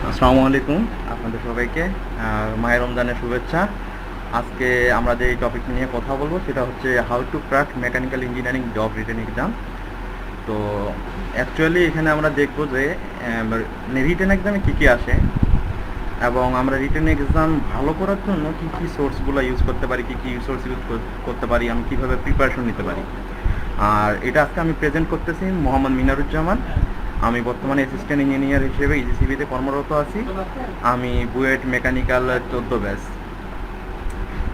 আসসালামু আলাইকুম আপনাদের সবাইকে মাহে রমজানের শুভেচ্ছা। আজকে আমরা যে টপিক নিয়ে কথা বলবো সেটা হচ্ছে how to crack mechanical engineering job written exam. তো অ্যাকচুয়ালি এখানে আমরা দেখব যে রিটেন এক্সামে কী কী আসে এবং আমরা রিটেন এক্সাম ভালো করার জন্য কী কী সোর্সগুলো ইউজ করতে পারি, কী কী সোর্স ইউজ করতে পারি, আমি কীভাবে প্রিপারেশন নিতে পারি। আর এটা আজকে আমি প্রেজেন্ট করতেছি মোহাম্মদ মিনারুজ্জামান। আমি বর্তমানে অ্যাসিস্ট্যান্ট ইঞ্জিনিয়ার হিসেবে ইজিসিবিতে কর্মরত আছি। আমি বুয়েট মেকানিক্যাল 14 ব্যাচ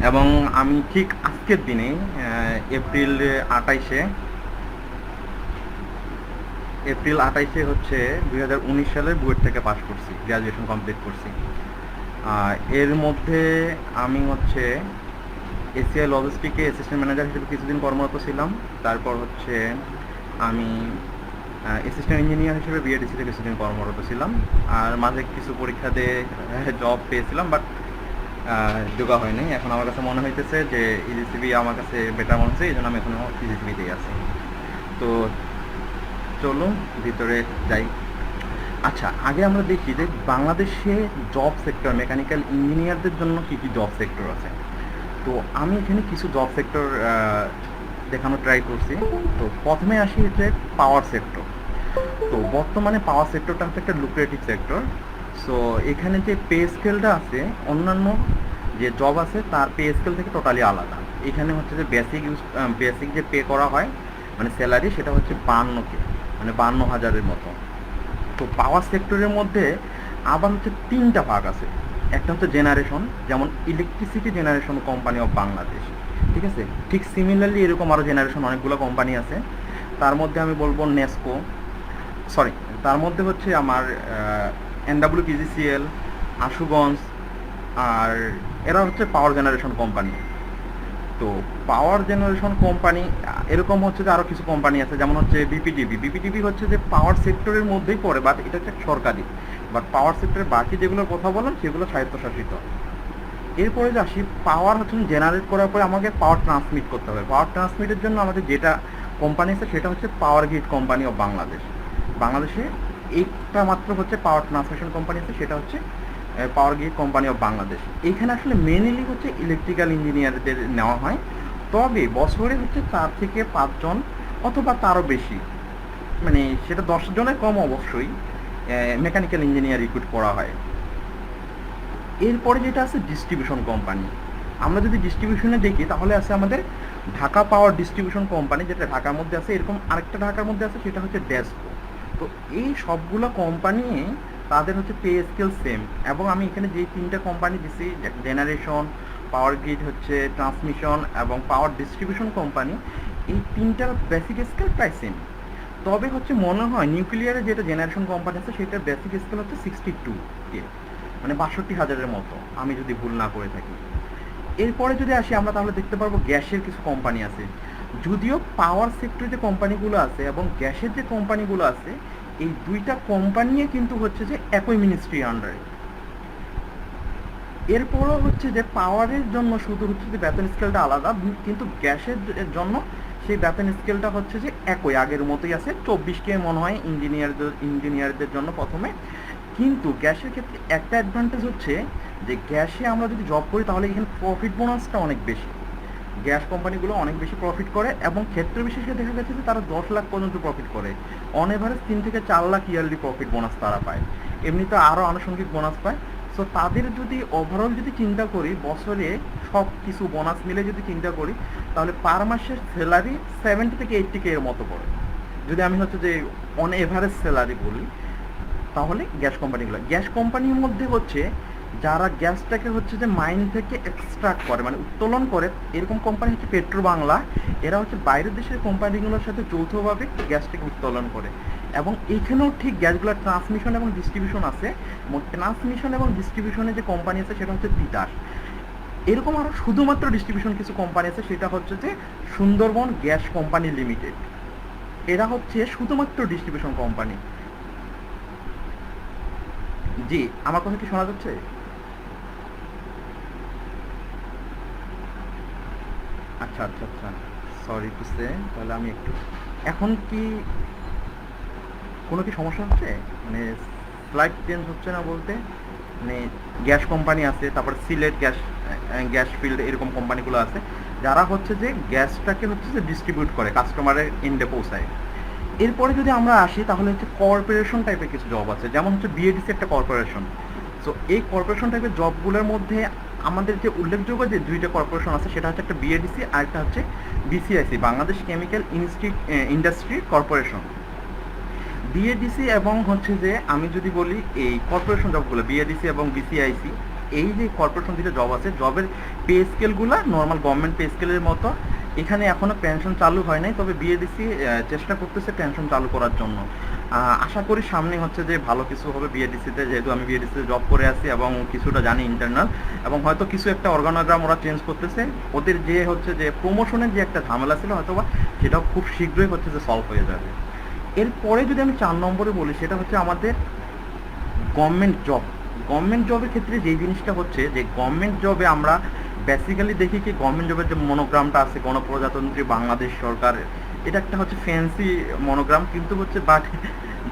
এবং আমি ঠিক আজকের দিনে এপ্রিল 28-এ হচ্ছে 2019 সালে বুয়েট থেকে পাশ করছি, গ্র্যাজুয়েশন কমপ্লিট করছি। এর মধ্যে আমি হচ্ছে এসিআই লজিস্টিকে অ্যাসিস্ট্যান্ট ম্যানেজার হিসেবে কিছুদিন কর্মরত ছিলাম। তারপর হচ্ছে আমি অ্যাসিস্ট্যান্ট ইঞ্জিনিয়ার হিসেবে বিএডিসিতে কিছুদিন কর্মরত ছিলাম। আর মাঝে কিছু পরীক্ষা দিয়ে জব পেয়েছিলাম, বাট যোগা হয়নি। এখন আমার কাছে মনে হইতেছে যে ইজিসিবি আমার কাছে বেটার মনে হচ্ছে, এই জন্য আমি এখনও ইজিসিবিতেই আছি। তো চলুন ভিতরে যাই। আচ্ছা, আগে আমরা দেখি যে বাংলাদেশে জব সেক্টর মেকানিক্যাল ইঞ্জিনিয়ারদের জন্য কী কী জব সেক্টর আছে। তো আমি এখানে কিছু জব সেক্টর দেখানো ট্রাই করছি। তো প্রথমে আসি হচ্ছে পাওয়ার সেক্টর। তো বর্তমানে পাওয়ার সেক্টরটা হচ্ছে একটা লুক্রেটিভ সেক্টর। সো এখানে যে পে স্কেলটা আছে অন্যান্য যে জব আছে তার পে স্কেল থেকে টোটালি আলাদা। এখানে হচ্ছে যে বেসিক যে পে করা হয় মানে স্যালারি, সেটা হচ্ছে 52K, মানে 52,000-এর মতো। তো পাওয়ার সেক্টরের মধ্যে আবার হচ্ছে 3টা ভাগ আছে। একটা হচ্ছে জেনারেশন, যেমন electricity generation company of Bangladesh, ঠিক আছে। ঠিক সিমিলারলি এরকম আরও জেনারেশন অনেকগুলো কোম্পানি আছে। তার মধ্যে আমি বলবো নেসকো, সরি, তার মধ্যে হচ্ছে আমার NWPGCL, আশুগঞ্জ, আর এরা হচ্ছে পাওয়ার জেনারেশন কোম্পানি। তো পাওয়ার জেনারেশন কোম্পানি এরকম হচ্ছে যে আরও কিছু কোম্পানি আছে, যেমন হচ্ছে বিপিডিবি হচ্ছে যে পাওয়ার সেক্টরের মধ্যেই পড়ে, বাট এটা হচ্ছে সরকারি। বাট পাওয়ার সেক্টরের বাকি যেগুলোর কথা বলেন সেগুলো স্বায়ত্তশাসিত। এরপরে যে আসি, পাওয়ার হচ্ছে জেনারেট করার পরে আমাকে পাওয়ার ট্রান্সমিট করতে হবে। পাওয়ার ট্রান্সমিটের জন্য আমাদের যেটা কোম্পানি আছে সেটা হচ্ছে power grid company of Bangladesh. বাংলাদেশে একটা মাত্র হচ্ছে পাওয়ার ট্রান্সমিশন কোম্পানি আছে, সেটা হচ্ছে power grid company of Bangladesh. এইখানে আসলে মেনলি হচ্ছে ইলেকট্রিক্যাল ইঞ্জিনিয়ারদের নেওয়া হয়, তবে বছরে হচ্ছে 4 থেকে 5 জন অথবা তারও বেশি, মানে সেটা 10 জনের কম অবশ্যই, মেকানিক্যাল ইঞ্জিনিয়ার রিক্রুট করা হয়। এরপরে যেটা আছে ডিস্ট্রিবিউশন কোম্পানি। আমরা যদি ডিস্ট্রিবিউশনে দেখি তাহলে আছে আমাদের ঢাকা পাওয়ার ডিস্ট্রিবিউশন কোম্পানি, যেটা ঢাকার মধ্যে আছে। এরকম আরেকটা ঢাকার মধ্যে আছে, সেটা হচ্ছে ডেসকো। তো এই সবগুলো কোম্পানি তাদের হচ্ছে পে স্কেল সেম। এবং আমি এখানে যে 3টা কোম্পানি দিছি, জেনারেশন, পাওয়ার গ্রিড হচ্ছে ট্রান্সমিশন এবং পাওয়ার ডিস্ট্রিবিউশন কোম্পানি, এই 3টার বেসিক স্কেল প্রায় সেম। তবে হচ্ছে মনে হয় নিউক্লিয়ারের যেটা জেনারেশন কোম্পানি আছে সেটার বেসিক স্কেল হচ্ছে 62K, মানে 62,000-এর মতো, আমি যদি ভুল না করে থাকি। এরপরে যদি আসি আমরা তাহলে দেখতে পারবো গ্যাসের কিছু কোম্পানি আছে। যদিও পাওয়ার সেক্টরে যে কোম্পানিগুলো আছে এবং গ্যাসের যে কোম্পানিগুলো আছে, এই 2টা কোম্পানিয়ে কিন্তু হচ্ছে যে একই মিনিস্ট্রির আন্ডারে। এরপরও হচ্ছে যে পাওয়ারের জন্য শুধু হচ্ছে যে বেতন স্কেলটা আলাদা, কিন্তু গ্যাসের জন্য সেই বেতন স্কেলটা হচ্ছে যে একই, আগের মতোই আছে। 24K মনে হয় ইঞ্জিনিয়ারদের জন্য প্রথমে। কিন্তু গ্যাসের ক্ষেত্রে একটা অ্যাডভান্টেজ হচ্ছে যে গ্যাসে আমরা যদি জব করি তাহলে এখানে প্রফিট বোনাসটা অনেক বেশি। গ্যাস কোম্পানিগুলো অনেক বেশি প্রফিট করে এবং ক্ষেত্র বিশেষে দেখা গেছে যে তারা 10 লাখ পর্যন্ত প্রফিট করে। অন এভারেজ 3 থেকে 4 লাখ ইয়ারলি প্রফিট বোনাস তারা পায়। এমনিতে আরও আনুষঙ্গিক বোনাস পায়। সো তাদের যদি ওভারঅল যদি চিন্তা করি, বছরে সব কিছু বোনাস মিলে যদি চিন্তা করি, তাহলে পার মাসের স্যালারি 70 থেকে 80K এর মতো পড়ে। যদি আমি হচ্ছে যে অন এভারেজ স্যালারি বলি, তাহলে গ্যাস কোম্পানির মধ্যে হচ্ছে যারা গ্যাসটাকে হচ্ছে যে মাইন থেকে এক্সট্রাক্ট করে, মানে উত্তোলন করে, এরকম কোম্পানি হচ্ছে পেট্রো বাংলা। এরা হচ্ছে বাইরের দেশের কোম্পানিগুলোর সাথে যৌথভাবে গ্যাসটাকে উত্তোলন করে। এবং এখানেও ঠিক গ্যাসগুলোর ট্রান্সমিশন এবং ডিস্ট্রিবিউশন আছে। ট্রান্সমিশন এবং ডিস্ট্রিবিউশনের যে কোম্পানি আছে সেটা হচ্ছে তিতাস। এরকম আরও শুধুমাত্র ডিস্ট্রিবিউশন কিছু কোম্পানি আছে, সেটা হচ্ছে যে সুন্দরবন গ্যাস কোম্পানি লিমিটেড। এরা হচ্ছে শুধুমাত্র ডিস্ট্রিবিউশন কোম্পানি। জি, আমার কথা কি শোনা যাচ্ছে? আচ্ছা আচ্ছা আচ্ছা, সরি টু সে, তাহলে আমি একটু, এখন কি কোনো কি সমস্যা হচ্ছে, মানে স্লাইড চেঞ্জ হচ্ছে না বলতে মানে গ্যাস কোম্পানি আছে, তারপর সিলেট গ্যাস গ্যাস ফিল্ড এরকম কোম্পানিগুলো আছে যারা হচ্ছে যে গ্যাসটাকে হচ্ছে যে ডিস্ট্রিবিউট করে কাস্টমারের এন্ডে পৌঁছায়। এরপরে যদি আমরা আসি তাহলে হচ্ছে কর্পোরেশন টাইপের কিছু জব আছে, যেমন হচ্ছে বিএডিসি একটা কর্পোরেশন। সো এই কর্পোরেশন টাইপের জবগুলোর মধ্যে আমাদের যে উল্লেখযোগ্য যে দুইটা কর্পোরেশন আছে সেটা হচ্ছে একটা বিএডিসি আর একটা হচ্ছে BCIC, Bangladesh chemical industry corporation. BADC এবং হচ্ছে যে আমি যদি বলি এই কর্পোরেশন জবগুলো বিএডিসি এবং বিসিআইসি, এই যে কর্পোরেশন দুটো জব আছে, জবের পে স্কেলগুলো নর্মাল গভর্নমেন্ট পে স্কেলের মতো। এখানে এখনও পেনশন চালু হয় নাই, তবে বিএডিসি চেষ্টা করতেছে পেনশন চালু করার জন্য। আশা করি সামনে হচ্ছে যে ভালো কিছু হবে বিএডিসিতে, যেহেতু আমি বিএডিসিতে জব করে আছি এবং কিছুটা জানি ইন্টারনাল, এবং হয়তো কিছু একটা অর্গানোগ্রাম ওরা চেঞ্জ করতেছে। ওদের যে হচ্ছে যে প্রমোশনের যে একটা ঝামেলা ছিল হয়তো বা সেটাও খুব শীঘ্রই হচ্ছে যে সলভ হয়ে যাবে। এরপরে যদি আমি 4 নম্বরে বলি সেটা হচ্ছে আমাদের গভর্নমেন্ট জব। গভর্নমেন্ট জবের ক্ষেত্রে যেই জিনিসটা হচ্ছে যে গভর্নমেন্ট জবে আমরা বেসিক্যালি দেখি কি গভর্নমেন্ট জবের যে মনোগ্রামটা আছে গণপ্রজাতন্ত্রী বাংলাদেশ সরকার, এটা একটা হচ্ছে ফ্যান্সি মনোগ্রাম, কিন্তু হচ্ছে বাট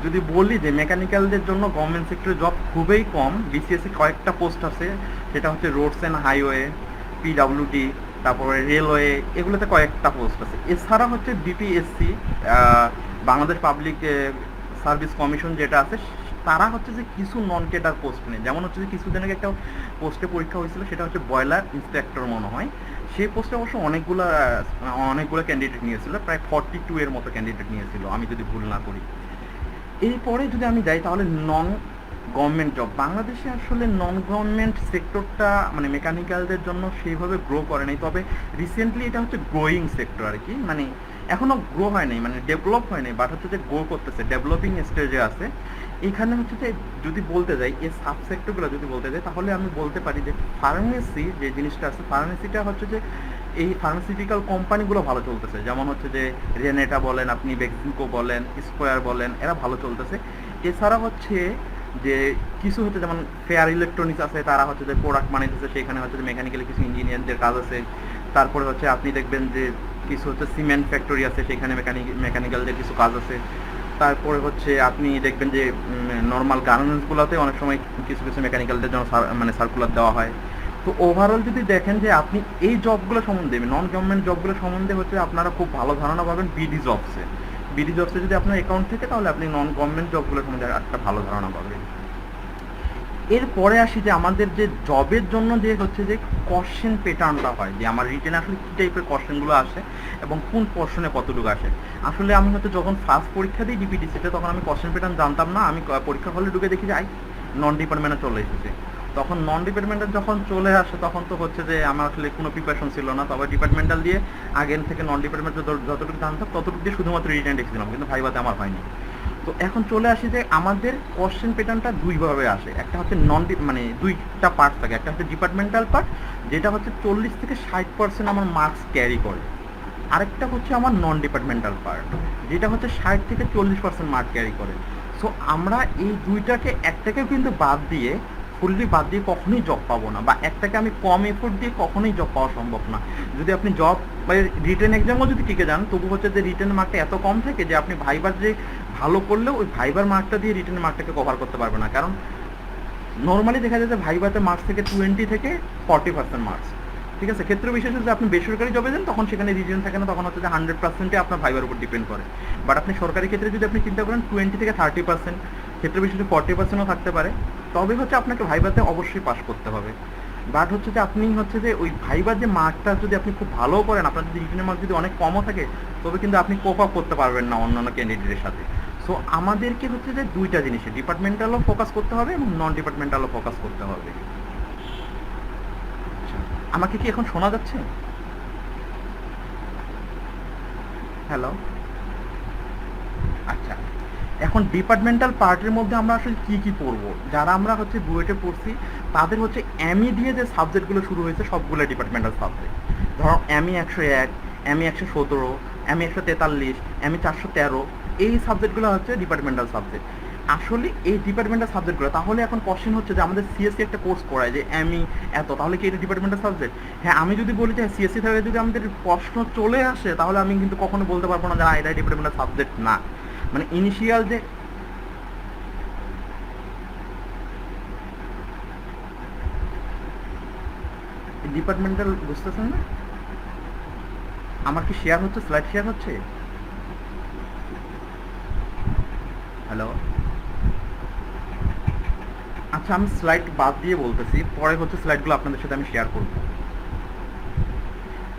যদি বলি যে মেকানিক্যালদের জন্য গভর্নমেন্ট সেক্টরে জব খুবই কম। বিসিএসসি কয়েকটা পোস্ট আছে, সেটা হচ্ছে রোডস অ্যান্ড হাইওয়ে, পিডাব্লিউডি, তারপরে রেলওয়ে, এগুলোতে কয়েকটা পোস্ট আছে। এছাড়া হচ্ছে BPSC Bangladesh public service commission যেটা আছে, তারা হচ্ছে যে কিছু নন ক্যাডার পোস্ট নেই। যেমন হচ্ছে যে কিছুদিন আগে একটা পোস্টে পরীক্ষা হয়েছিল, সেটা হচ্ছে বয়লার ইন্সপেক্টর মনে হয়। সেই পোস্টে অবশ্য অনেকগুলো ক্যান্ডিডেট নিয়েছিল, প্রায় 42 এর মতো ক্যান্ডিডেট নিয়েছিল আমি যদি ভুল না করি। এরপরে যদি আমি যাই তাহলে নন গভর্নমেন্ট জব। বাংলাদেশে আসলে নন গভর্নমেন্ট সেক্টরটা মানে মেকানিক্যালদের জন্য সেইভাবে গ্রো করে নাই, তবে রিসেন্টলি এটা হচ্ছে গ্রোয়িং সেক্টর আর কি, মানে এখনও গ্রো হয় নাই, মানে ডেভেলপ হয় নাই, বাট হচ্ছে যে গ্রো করতেছে, ডেভেলপিং স্টেজে আছে। এখানে হচ্ছে যে যদি বলতে যাই এই সাবসেক্টরগুলো যদি বলতে যাই তাহলে আমি বলতে পারি যে ফার্মেসি যে জিনিসটা আছে, ফার্মেসিটা হচ্ছে যে এই ফার্মাসিউটিক্যাল কোম্পানিগুলো ভালো চলতেছে, যেমন হচ্ছে যে রেনেটা বলেন, আপনি বেক্সিমকো বলেন, স্কোয়ার বলেন, এরা ভালো চলতেছে। এছাড়া হচ্ছে যে কিছু হচ্ছে যেমন ফেয়ার ইলেকট্রনিক্স আছে, তারা হচ্ছে যে প্রোডাক্ট বানাইতেছে, সেখানে হচ্ছে যে মেকানিক্যালি কিছু ইঞ্জিনিয়ারদের কাজ আছে। তারপরে হচ্ছে আপনি দেখবেন যে কিছু হচ্ছে সিমেন্ট ফ্যাক্টরি আছে, সেখানে মেকানিক্যালদের কিছু কাজ আছে। তারপরে হচ্ছে আপনি দেখবেন যে নর্মাল গার্মেন্টসগুলোতে অনেক সময় কিছু কিছু মেকানিক্যালদের জন্য মানে সার্কুলার দেওয়া হয়। তো ওভারঅল যদি দেখেন যে আপনি এই জবগুলো সম্বন্ধে নন গভর্নমেন্ট জবগুলো সম্বন্ধে হচ্ছে আপনারা খুব ভালো ধারণা পাবেন বিডি জবসে। বিডি জবসে যদি আপনার অ্যাকাউন্ট থেকে তাহলে আপনি নন গভর্নমেন্ট জবগুলো সম্বন্ধে একটা ভালো ধারণা পাবেন। এরপরে আসি যে আমাদের যে জবের জন্য যে হচ্ছে যে কোশ্চেন প্যাটার্নটা হয়, যে আমার রিটেন আসলে কী টাইপের কোশ্চেনগুলো আসে এবং কোন পোর্শনে কতটুকু আসে। আসলে আমি হয়তো যখন ফার্স্ট পরীক্ষা দিই ডিপিডিসিতে তখন আমি কোশ্চেন প্যাটার্ন জানতাম না, আমি পরীক্ষা হলে ঢুকে দেখি যে নন ডিপার্টমেন্টে চলে এসেছে। তখন নন ডিপার্টমেন্টাল যখন চলে আসে তখন তো হচ্ছে যে আমার আসলে কোনো প্রিপারেশন ছিল না, তবে ডিপার্টমেন্টাল দিয়ে আগের থেকে নন ডিপার্টমেন্টাল যতটুকু জানতাম ততটুকু দিয়ে শুধুমাত্র রিটেন লিখেছিলাম, কিন্তু ভাইভাতে আমার হয়নি। তো এখন চলে আসি যে আমাদের কোশ্চেন প্যাটার্নটা দুইভাবে আসে, একটা হচ্ছে মানে দুইটা পার্ট থাকে, একটা হচ্ছে ডিপার্টমেন্টাল পার্ট যেটা হচ্ছে 40 থেকে 60% আমার মার্কস ক্যারি করে, আরেকটা হচ্ছে আমার নন ডিপার্টমেন্টাল পার্ট যেটা হচ্ছে 60 থেকে 40% মার্ক ক্যারি করে। সো আমরা এই দুইটাকে একটাকে কিন্তু বাদ দিয়ে ফুললি বাদ দিয়ে কখনোই জব পাবো না, বা একটাকে আমি কম এফোর্ট দিয়ে কখনোই জব পাওয়া সম্ভব না। যদি আপনি জব বা রিটেন এক্সামও যদি টিকে যান তবু হচ্ছে যে রিটেন মার্কটা এত কম থাকে যে আপনি ভাইবার যে ভালো করলেও ওই ভাইবার মার্কটা দিয়ে রিটেন মার্কটাকে কভার করতে পারবে না, কারণ নর্মালি দেখা যায় যে ভাইবাতে মার্কস থেকে 20 থেকে 40% মার্কস, ঠিক আছে। ক্ষেত্র বিশেষে যদি আপনি বেসরকারি জবে যান তখন সেখানে রিজন থাকে না, তখন হচ্ছে যে 100%ই আপনার ভাইবার উপর ডিপেন্ড করে। বাট আপনি সরকারি ক্ষেত্রে যদি আপনি চিন্তা করেন 20 থেকে 30%, ক্ষেত্র বিশেষে 40%ও থাকতে পারে, তবে হচ্ছে আপনাকে ভাইবাতে অবশ্যই পাস করতে হবে। বাট হচ্ছে যে আপনি হচ্ছে যে ওই ভাইবার যে মার্কটা যদি আপনি খুব ভালো করেন, আপনার যদি রিটেনের মার্ক যদি অনেক কমও থাকে তবে কিন্তু আপনি কোপ আপ করতে পারবেন না অন্যান্য ক্যান্ডিডেটের সাথে। সো আমাদেরকে হচ্ছে যে দুইটা জিনিসে ডিপার্টমেন্টালও ফোকাস করতে হবে এবং নন ডিপার্টমেন্টালও ফোকাস করতে হবে। আমাকে কি এখন শোনা যাচ্ছে? হ্যালো, আচ্ছা। এখন ডিপার্টমেন্টাল পার্টের মধ্যে আমরা আসলে কি কি পড়বো, যারা আমরা হচ্ছে বুয়েটে পড়ছি তাদের হচ্ছে এমই দিয়ে যে সাবজেক্টগুলো শুরু হয়েছে সবগুলো ডিপার্টমেন্টাল সাবজেক্ট। ধরো এমই 101, এমই 117, এমই 143, এমই 413, এই সাবজেক্টগুলো হচ্ছে ডিপার্টমেন্টাল সাবজেক্ট। আসলে এই ডিপার্টমেন্টাল সাবজেক্টগুলো তাহলে এখন কোশ্চেন হচ্ছে যে আমাদের সিএসসি একটা কোর্স করায় যে এমই এত, তাহলে কি এটা ডিপার্টমেন্টাল সাবজেক্ট? হ্যাঁ, আমি যদি বলি যে সিএসসি থেকে যদি আমাদের প্রশ্ন চলে আসে তাহলে আমি কিন্তু কখনো বলতে পারবো না যে এটা ডিপার্টমেন্টাল সাবজেক্ট না। মানে ইনিশিয়াল যে ডিপার্টমেন্টাল বুঝতেছেন না? আমার কি শেয়ার হচ্ছে, স্লাইড শেয়ার হচ্ছে? হ্যালো, আচ্ছা আমি স্লাইড বাদ দিয়ে বলতেছি, পরে হচ্ছে স্লাইডগুলো আপনাদের সাথে আমি শেয়ার করব।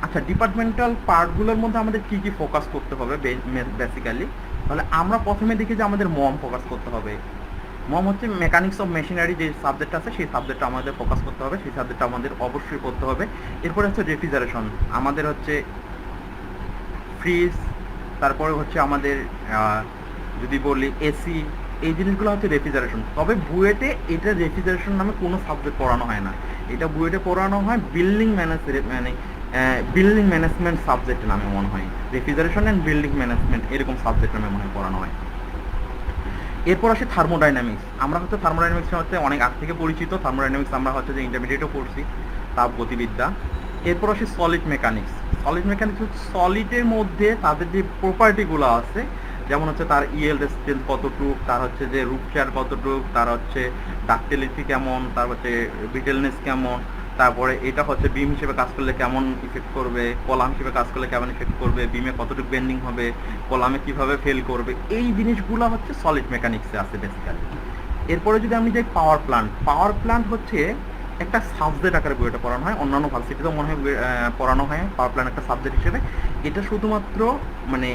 আচ্ছা, ডিপার্টমেন্টাল পার্টগুলোর মধ্যে আমাদের কি কি ফোকাস করতে হবে বেসিক্যালি? তাহলে আমরা প্রথমে দেখি যে আমাদের মম ফোকাস করতে হবে। মম হচ্ছে মেকানিক্স অফ মেশিনারি, যে সাবজেক্ট আছে সেই সাবজেক্টটা আমাদের ফোকাস করতে হবে, সেই সাবজেক্টটা আমাদের অবশ্যই করতে হবে। এরপরে হচ্ছে রেফ্রিজারেশন, আমাদের হচ্ছে ফ্রিজ, তারপরে হচ্ছে আমাদের যদি বলি এসি, এই জিনিসগুলো হচ্ছে রেফ্রিজারেশন। তবে বুয়েটে এটা রেফ্রিজারেশন নামে কোনো সাবজেক্ট পড়ানো হয় না, এটা বুয়েটে পড়ানো হয় বিল্ডিং ম্যানেজমেন্ট সাবজেক্ট নামে মনে হয়, রেফ্রিজারেশন অ্যান্ড বিল্ডিং ম্যানেজমেন্ট এরকম সাবজেক্ট নামে মনে হয় পড়ানো হয়। এরপর আসে থার্মোডাইনামিক্স। আমরা হচ্ছে থার্মোডাইনামিক্স হচ্ছে অনেক আগ থেকে পরিচিত, থার্মোডাইনামিক্স আমরা হচ্ছে যে ইন্টারমিডিয়েটও পড়ছি, তাপগতিবিদ্যা। এরপর আসে সলিড মেকানিক্স। সলিড মেকানিক্স হচ্ছে সলিডের মধ্যে তাদের যে প্রপার্টিগুলো আছে, যেমন হচ্ছে তার ইএল রেসিস্টেন্স কতটুক, তার হচ্ছে যে রূপচার কতটুক, তার হচ্ছে ডাক্টিলিটি কেমন, তার হচ্ছে ব্রিটেলনেস কেমন, তারপরে এটা হচ্ছে বিম হিসেবে কাজ করলে কেমন ইফেক্ট করবে, কলাম হিসেবে কাজ করলে কেমন ইফেক্ট করবে, বিমে কতটুকু বেন্ডিং হবে, কলামে কিভাবে ফেল করবে, এই জিনিসগুলো হচ্ছে সলিড মেকানিক্সে আছে বেসিক্যালি। এরপরে যদি আমি যাই পাওয়ার প্ল্যান্ট হচ্ছে একটা সাবজেক্ট আকারে বইটা পড়ানো হয়, অন্যান্য ভার্সিটিতেও মনে হয় পড়ানো হয় পাওয়ার প্ল্যান্ট একটা সাবজেক্ট হিসেবে। এটা শুধুমাত্র মানে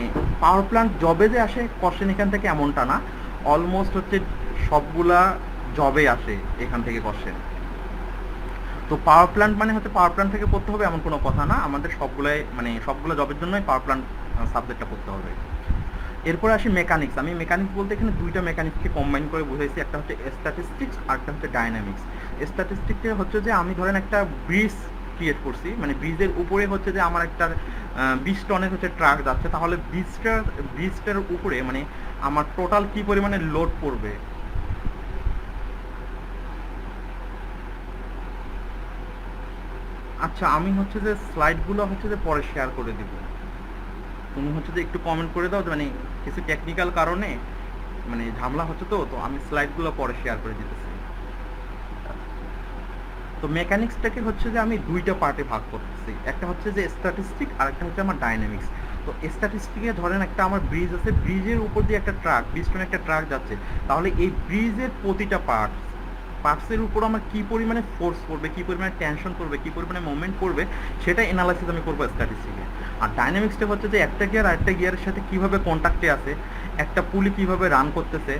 পাওয়ার প্ল্যান্ট জবে যে আসে কোশ্চেন এখান থেকে এমনটা না, অলমোস্ট হচ্ছে সবগুলা জবে আসে এখান থেকে কোশ্চেন। তো পাওয়ার প্ল্যান্ট মানে হচ্ছে পাওয়ার প্ল্যান্ট থেকে পড়তে হবে এমন কোনো কথা না, আমাদের সবগুলো জবের জন্যই পাওয়ার প্ল্যান্ট সাবজেক্টটা পড়তে হবে। এরপরে আসি মেকানিক্স। আমি মেকানিক্স বলতে এখানে দুইটা মেকানিক্সকে কম্বাইন করে বুঝাইছি, একটা হচ্ছে স্ট্যাটিস্টিক্স আর একটা হচ্ছে ডাইনামিক্স। স্ট্যাটিস্টিক্সে হচ্ছে যে আমি ধরেন একটা ব্রিজ ক্রিয়েট করছি, মানে ব্রিজের উপরে হচ্ছে যে আমার একটা 20 টনের হচ্ছে ট্রাক যাচ্ছে, তাহলে ব্রিজটার উপরে মানে আমার টোটাল কি পরিমাণে লোড পড়বে। আচ্ছা আমি হচ্ছে যে স্লাইডগুলো হচ্ছে যে পরে শেয়ার করে দিব, তুমি হচ্ছে যে একটু কমেন্ট করে দাও, মানে কিছু টেকনিক্যাল কারণে মানে ঝামেলা হচ্ছে, তো আমি স্লাইডগুলো পরে শেয়ার করে দিতেছি। তো মেকানিক্সটাকে হচ্ছে যে আমি দুইটা পার্টে ভাগ করতেছি, একটা হচ্ছে যে স্ট্যাটিস্টিক আর একটা হচ্ছে আমার ডাইনামিক্স। তো স্ট্যাটিস্টিকে ধরেন একটা আমার ব্রিজ আছে, ব্রিজের উপর দিয়ে একটা ট্রাক 20 টন একটা ট্রাক যাচ্ছে, তাহলে এই ব্রিজের প্রতিটা পার্টসের উপর আমার কি পরিমাণে ফোর্স পড়বে, কি পরিমাণে টেনশন পড়বে, কি পরিমাণে মুভমেন্ট পড়বে, সেটা অ্যানালাইসিস আমি করবো স্ট্যাটিস্টিকে। আর ডাইনামিক্সটা হচ্ছে যে একটা গিয়ার আরেকটা গিয়ারের সাথে কিভাবে কন্ট্যাক্টে আছে, একটা পুলি কিভাবে রান করতেছে,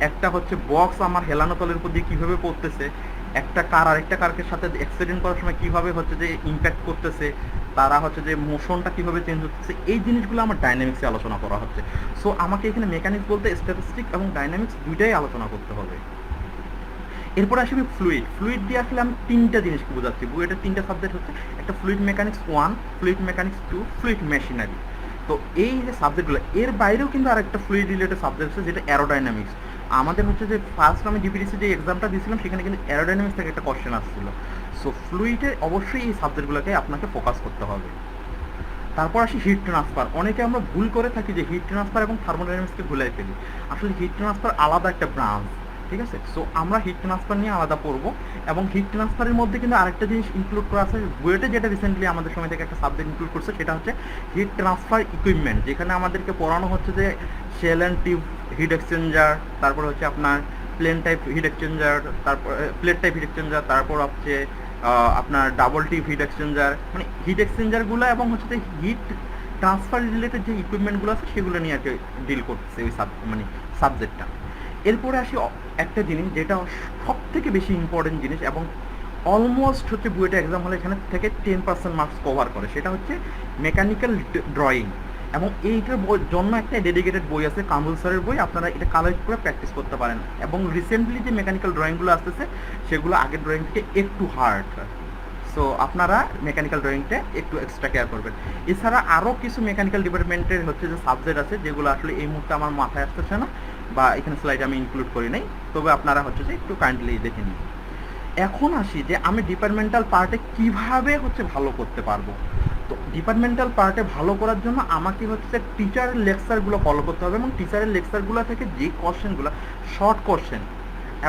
একটা হচ্ছে বক্স আমার হেলানো তলের উপর দিয়ে কিভাবে পড়তেছে, একটা কার আরেকটা কারকে সাথে অ্যাক্সিডেন্ট করার সময় কিভাবে হচ্ছে যে ইম্প্যাক্ট করতেছে, তারা হচ্ছে যে মোশনটা কিভাবে চেঞ্জ হচ্ছে, এই জিনিসগুলো আমার ডাইনামিক্সে আলোচনা করা হচ্ছে। সো আমাকে এখানে মেকানিক্স বলতে স্ট্যাটিস্টিক এবং ডাইনামিক্স দুইটাই আলোচনা করতে হবে। এরপর আসবে ফ্লুইড দিয়ে আসলে আমি তিনটা জিনিসকে বোঝাচ্ছি, বুয়েটের তিনটা সাবজেক্ট হচ্ছে, একটা fluid mechanics 1, fluid mechanics 2, fluid machinery. তো এই যে সাবজেক্টগুলো, এর বাইরেও কিন্তু আরেকটা ফ্লুইড রিলেটেড সাবজেক্ট আছে যেটা অ্যারোডাইনামিক্স। আমাদের হচ্ছে যে ফার্স্ট আমি ডিপিডিসি যে এক্সামটা দিয়েছিলাম সেখানে কিন্তু অ্যারোডাইনামিক্স থেকে একটা কোশ্চেন আসছিল। সো ফ্লুইডে অবশ্যই এই সাবজেক্টগুলোকে আপনাকে ফোকাস করতে হবে। তারপর আসি হিট ট্রান্সফার। অনেকে আমরা ভুল করে থাকি যে হিট ট্রান্সফার এবং থার্মোডাইনামিক্সকে ভুলাই ফেলি, আসলে হিট ট্রান্সফার আলাদা একটা ব্রাঞ্চ, ঠিক আছে? সো আমরা হিট ট্রান্সফার নিয়ে আলাদা পড়বো, এবং হিট ট্রান্সফারের মধ্যে কিন্তু আরেকটা জিনিস ইনক্লুড করা আছে, বুয়েটে যেটা রিসেন্টলি আমাদের সময় থেকে একটা সাবজেক্ট ইনক্লুড করছে, সেটা হচ্ছে হিট ট্রান্সফার ইকুইপমেন্ট, যেখানে আমাদেরকে পড়ানো হচ্ছে যে shell and tube heat exchanger, তারপর হচ্ছে আপনার প্লেট টাইপ হিট এক্সচেঞ্জার, তারপর হচ্ছে আপনার ডাবল টিপ হিট এক্সচেঞ্জার, মানে হিট এক্সচেঞ্জারগুলো এবং হচ্ছে যে হিট ট্রান্সফার রিলেটেড যে ইকুইপমেন্টগুলো আছে সেগুলো নিয়ে আর কি ডিল করতেছে ওই সাবজেক্টটা। এরপরে আসি একটা জিনিস যেটা সব থেকে বেশি ইম্পর্টেন্ট জিনিস, এবং অলমোস্ট হচ্ছে বুয়েটে এক্সাম হলে এখানে থেকে 10% মার্কস কভার করে, সেটা হচ্ছে মেকানিক্যাল ড্রয়িং। এবং এইটার জন্য একটা ডেডিকেটেড বই আছে, কামরুল স্যারের বই, আপনারা এটা কালেক্ট করে প্র্যাকটিস করতে পারেন। এবং রিসেন্টলি যে মেকানিক্যাল ড্রয়িংগুলো আসতেছে সেগুলো আগের ড্রয়িং থেকে একটু হার্ড, সো আপনারা মেকানিক্যাল ড্রয়িংটা একটু এক্সট্রা কেয়ার করবেন। এছাড়া আরও কিছু মেকানিক্যাল ডিপার্টমেন্টের হচ্ছে যে সাবজেক্ট আছে যেগুলো আসলে এই মুহূর্তে আমার মাথায় আসতেছে না, বা এখানে স্লাইডে আমি ইনক্লুড করি নাই, তবে আপনারা হচ্ছে যে একটু কাইন্ডলি দেখে নিন। এখন আসি যে আমি ডিপার্টমেন্টাল পার্টে কিভাবে হচ্ছে ভালো করতে পারবো। তো ডিপার্টমেন্টাল পার্টে ভালো করার জন্য আমাকে হচ্ছে টিচারের লেকচারগুলো ফলো করতে হবে, এবং টিচারের লেকচারগুলো থেকে যে কোশ্চেনগুলো শর্ট কোশ্চেন